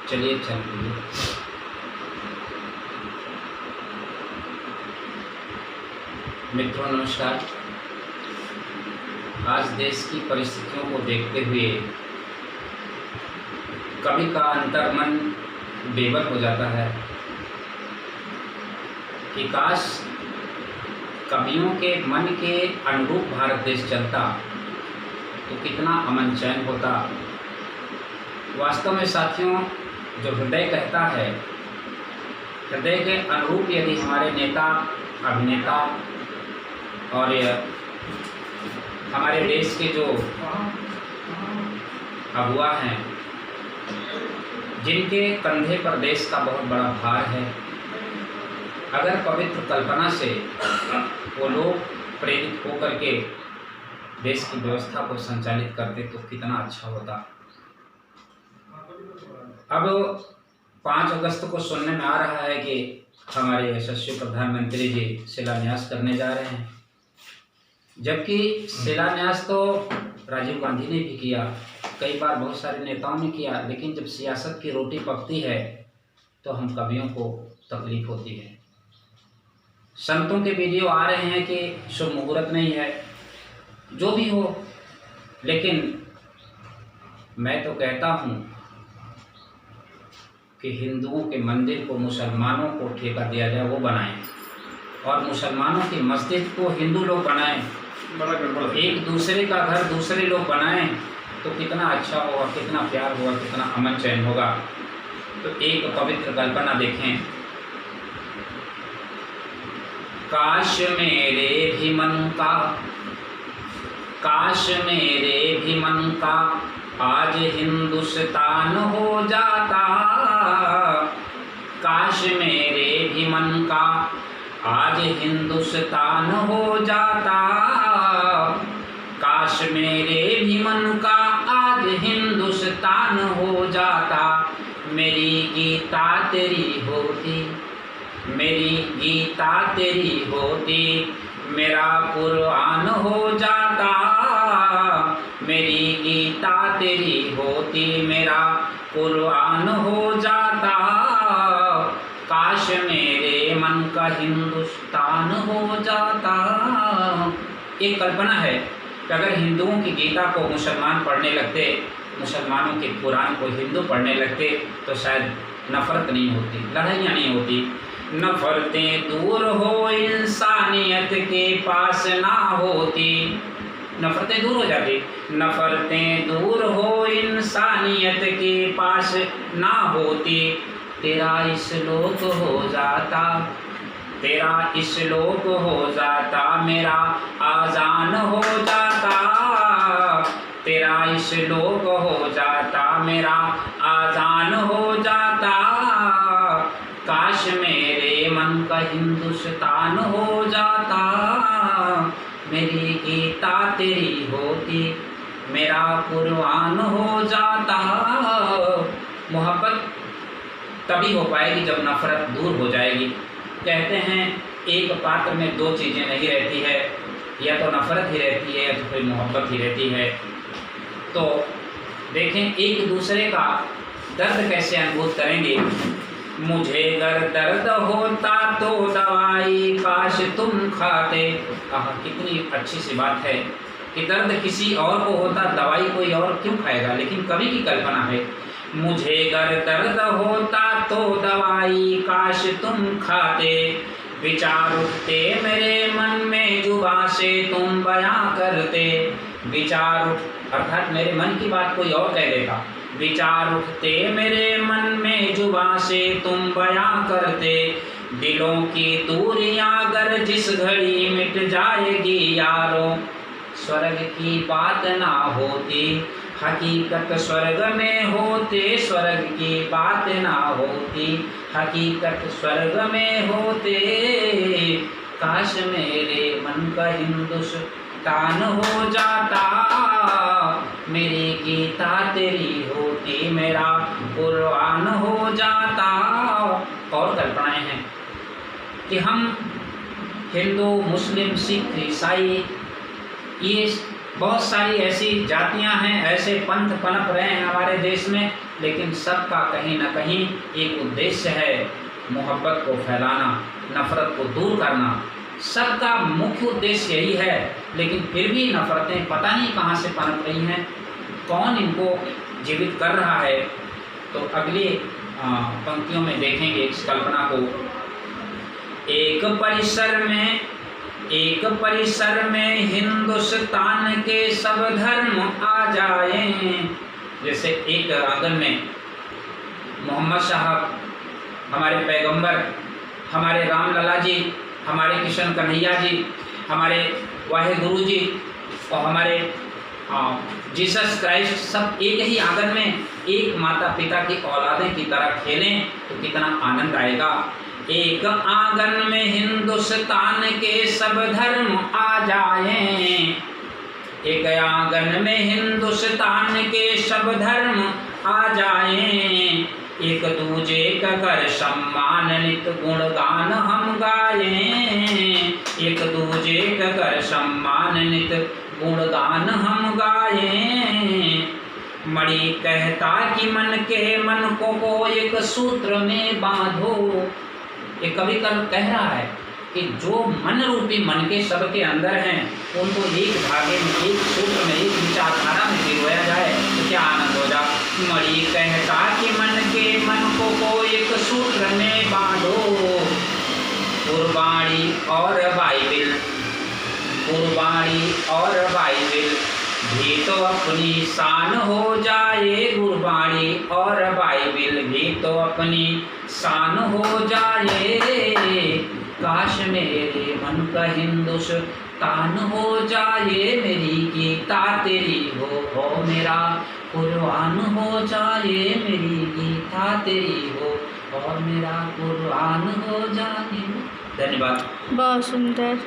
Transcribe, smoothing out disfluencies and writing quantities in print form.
चलिए चल रही है। मित्रों नमस्कार। आज देश की परिस्थितियों को देखते हुए कवि का अंतर्मन बेबल हो जाता है कि काश कवियों के मन के अनुरूप भारत देश चलता तो कितना अमन चैन होता। वास्तव में साथियों, जो हृदय कहता है, हृदय के अनुरूप यदि हमारे नेता, अभिनेता और हमारे देश के जो अगुआ हैं, जिनके कंधे पर देश का बहुत बड़ा भार है, अगर पवित्र कल्पना से वो लोग प्रेरित होकर के देश की व्यवस्था को संचालित करते तो कितना अच्छा होता। अब 5 अगस्त को सुनने में आ रहा है कि हमारे यशस्वी प्रधानमंत्री जी शिलान्यास करने जा रहे हैं, जबकि शिलान्यास तो राजीव गांधी ने भी किया, कई बार बहुत सारे नेताओं ने किया, लेकिन जब सियासत की रोटी पकती है तो हम कवियों को तकलीफ होती है। संतों के वीडियो आ रहे हैं कि शुभ मुहूर्त नहीं है, जो भी हो, लेकिन मैं तो कहता हूँ कि हिंदुओं के मंदिर को मुसलमानों को ठेका दिया जाए, वो बनाएं, और मुसलमानों की मस्जिद को हिंदू लोग बनाएं, एक दूसरे का घर दूसरे लोग बनाएं, तो कितना अच्छा होगा, कितना प्यार होगा, कितना अमन चैन होगा। तो एक पवित्र कल्पना देखें, काश मेरे भी मन का, काश मेरे भी मन का आज हिंदुस्तान हो जाता, काश मेरे भी मन का आज हिंदुस्तान हो जाता, काश मेरे भी मन का आज हिंदुस्तान हो जाता। मेरी गीता तेरी होती, मेरी गीता तेरी होती, मेरा कुरान हो जाता, मेरी गीता तेरी होती, मेरा कुरान हो जाता, काश मेरे मन का हिंदुस्तान हो जाता। एक कल्पना है कि अगर हिंदुओं की गीता को मुसलमान पढ़ने लगते, मुसलमानों के कुरान को हिंदू पढ़ने लगते, तो शायद नफरत नहीं होती, लड़ाइयाँ नहीं होती, नफरतें दूर हो इंसानियत के पास ना होती, नफरतें दूर हो जाती, नफरतें दूर हो इंसानियत के पास ना होती, तेरा इस्लाम हो जाता, तेरा इस्लाम हो जाता, मेरा आजान हो जाता, तेरा इस्लाम हो जाता, मेरा आजान हो जाता, काश मेरे मन का हिंदुस्तान हो जाता, मेरी गीता तेरी होती, मेरा कुरान हो जाता। मोहब्बत तभी हो पाएगी जब नफरत दूर हो जाएगी। कहते हैं एक पात्र में 2 चीज़ें नहीं रहती है, या तो नफरत ही रहती है या तो कोई मोहब्बत ही रहती है। तो देखें एक दूसरे का दर्द कैसे अनुभूत करेंगे। मुझे अगर दर्द होता तो दवाई काश तुम खाते। कितनी अच्छी सी बात है कि दर्द किसी और को होता, दवाई कोई और क्यों खाएगा। लेकिन कवि की कल्पना है, मुझे अगर दर्द होता तो दवाई काश तुम खाते, विचार उठते मेरे मन में जुबां से तुम बयां करते, विचार उठ अर्थात मेरे मन की बात कोई और कह देता, विचार उठते मेरे मन में जुबां से तुम बयां करते, दिलों की दूरियां अगर जिस घड़ी मिट जाएगी यारों, स्वर्ग की बात ना होती, हकीकत स्वर्ग में होते, स्वर्ग की बात ना होती, हकीकत स्वर्ग में होते, काश मेरे मन का हिंदुस्तान हो जाता, मेरी गीता तेरी होती, मेरा कुरान हो जाता। और कल्पनाएं हैं कि हम हिंदू, मुस्लिम, सिख, ईसाई, ये बहुत सारी ऐसी जातियां हैं, ऐसे पंथ पनप रहे हैं हमारे देश में, लेकिन सबका कहीं ना कहीं एक उद्देश्य है, मोहब्बत को फैलाना, नफ़रत को दूर करना। सबका मुख्य उद्देश्य यही है, लेकिन फिर भी नफ़रतें पता नहीं कहाँ से पनप रही हैं, कौन इनको जीवित कर रहा है। तो अगली पंक्तियों में देखेंगे इस कल्पना को। एक परिसर में हिंदुस्तान के सब धर्म आ जाएं। जैसे एक आंगन में मोहम्मद साहब, हमारे पैगंबर, हमारे राम लला जी, हमारे किशन कन्हैया जी, हमारे वाहेगुरु जी और हमारे जीसस क्राइस्ट सब एक ही आंगन में एक माता पिता की औलादे की तरह खेलें तो कितना आनंद आएगा। एक आंगन में हिंदुस्तान के सब धर्म आ जाएं, एक आंगन में हिंदुस्तान के सब धर्म आ जाएं, एक दूजे का कर सम्मान नित गुणगान हम गाएं, एक दूजे का कर सम्मान नित गुणगान हम गाएं। मणि कहता कि मन को एक सूत्र में बांधो। ये कवि कह रहा है कि जो मन रूपी मन के सबके अंदर हैं उनको एक धागे में, एक सूत्र में, एक विचारधारा में पिरोया जाए तो क्या आनंद होगा। मणि कहता कि मन को एक सूत्र में बांधो, गुरबाणी और बाइबिल भी तो अपनी शान हो जाए, गुरबाणी और बाइबिल भी तो अपनी शान हो जाए। काश मेरे मन का हिंदुस्तान हो जाए, मेरी गीता तेरी हो मेरा कुर्बान हो जाए, मेरी गीता तेरी हो और मेरा कुर्बान हो जाए। धन्यवाद। बहुत सुंदर।